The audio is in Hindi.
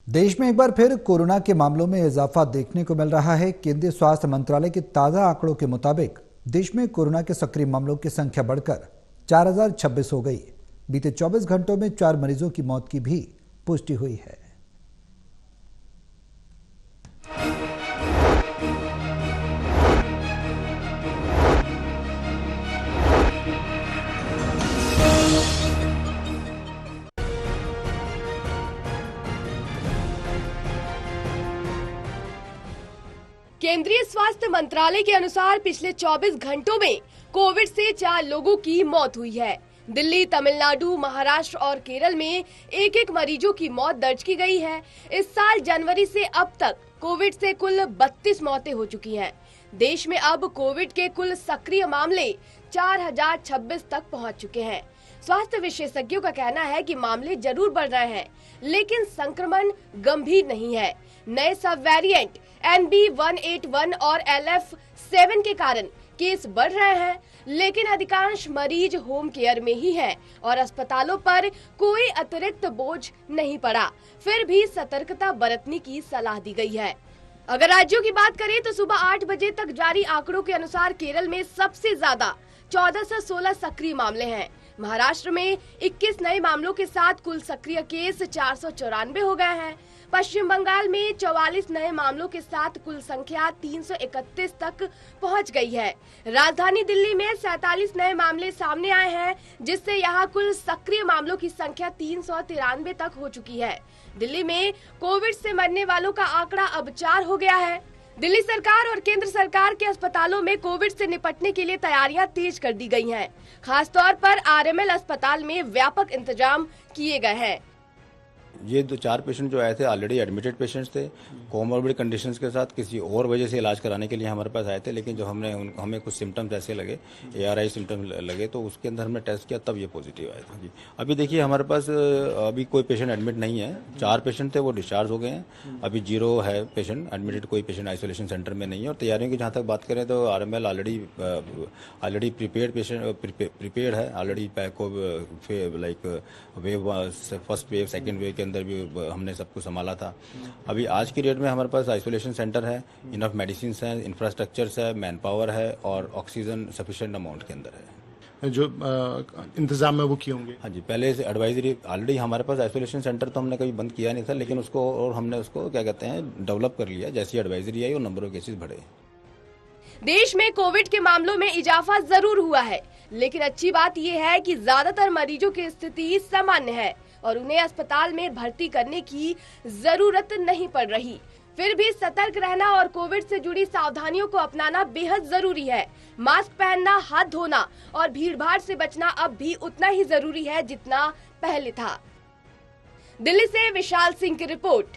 देश में एक बार फिर कोरोना के मामलों में इजाफा देखने को मिल रहा है। केंद्रीय स्वास्थ्य मंत्रालय के ताजा आंकड़ों के मुताबिक देश में कोरोना के सक्रिय मामलों की संख्या बढ़कर 4026 हो गई। बीते 24 घंटों में 4 मरीजों की मौत की भी पुष्टि हुई है। केंद्रीय स्वास्थ्य मंत्रालय के अनुसार पिछले 24 घंटों में कोविड से 4 लोगों की मौत हुई है। दिल्ली, तमिलनाडु, महाराष्ट्र और केरल में एक एक मरीजों की मौत दर्ज की गई है। इस साल जनवरी से अब तक कोविड से कुल 32 मौतें हो चुकी हैं। देश में अब कोविड के कुल सक्रिय मामले 4026 तक पहुंच चुके हैं। स्वास्थ्य विशेषज्ञों का कहना है कि मामले जरूर बढ़ रहे हैं, लेकिन संक्रमण गंभीर नहीं है। नए सब वेरिएंट NB181 और LF7 के कारण केस बढ़ रहे हैं, लेकिन अधिकांश मरीज होम केयर में ही हैं और अस्पतालों पर कोई अतिरिक्त बोझ नहीं पड़ा। फिर भी सतर्कता बरतने की सलाह दी गई है। अगर राज्यों की बात करें तो सुबह 8 बजे तक जारी आंकड़ों के अनुसार केरल में सबसे ज्यादा 1416 सक्रिय मामले हैं। महाराष्ट्र में 21 नए मामलों के साथ कुल सक्रिय केस 494 हो गए हैं। पश्चिम बंगाल में 44 नए मामलों के साथ कुल संख्या 331 तक पहुंच गई है। राजधानी दिल्ली में 47 नए मामले सामने आए हैं, जिससे यहां कुल सक्रिय मामलों की संख्या 393 तक हो चुकी है। दिल्ली में कोविड से मरने वालों का आंकड़ा अब 4 हो गया है। दिल्ली सरकार और केंद्र सरकार के अस्पतालों में कोविड से निपटने के लिए तैयारियां तेज कर दी गई हैं। खासतौर पर RML अस्पताल में व्यापक इंतजाम किए गए हैं। ये 4 पेशेंट जो आए थे ऑलरेडी एडमिटेड पेशेंट्स थे, कोमॉर्बिड कंडीशंस के साथ किसी और वजह से इलाज कराने के लिए हमारे पास आए थे। लेकिन जब हमें कुछ सिम्टम्स ऐसे लगे, ARI सिम्टम लगे, तो उसके अंदर हमने टेस्ट किया, तब ये पॉजिटिव आया था। अभी देखिए हमारे पास अभी कोई पेशेंट एडमिट नहीं है। 4 पेशेंट थे, वो डिस्चार्ज हो गए हैं। अभी 0 है पेशेंट एडमिटेड, कोई पेशेंट आइसोलेशन सेंटर में नहीं है। और तैयारियों की जहाँ तक बात करें तो RML ऑलरेडी प्रिपेयर्ड है। Already like wave, first wave, second wave के अंदर भी हमने सब कुछ संभाला था। अभी आज की डेट में हमारे पास आइसोलेशन सेंटर है, इनफ मेडिसिन है, इंफ्रास्ट्रक्चर्स है, मैन पावर है और ऑक्सीजन सफिशिएंट अमाउंट के अंदर है। जो इंतजाम है वो किए होंगे। हाँ जी, पहले से एडवाइजरी ऑलरेडी हमारे पास आइसोलेशन सेंटर तो हमने कभी बंद किया नहीं था, लेकिन उसको और हमने उसको क्या कहते हैं डेवलप कर लिया। जैसी एडवाइजरी आई और नंबर ऑफ केसेस बढ़े। देश में कोविड के मामलों में इजाफा जरूर हुआ है, लेकिन अच्छी बात यह है कि ज्यादातर मरीजों की स्थिति सामान्य है और उन्हें अस्पताल में भर्ती करने की जरूरत नहीं पड़ रही। फिर भी सतर्क रहना और कोविड से जुड़ी सावधानियों को अपनाना बेहद जरूरी है। मास्क पहनना, हाथ धोना और भीड़भाड़ से बचना अब भी उतना ही जरूरी है जितना पहले था। दिल्ली से विशाल सिंह की रिपोर्ट।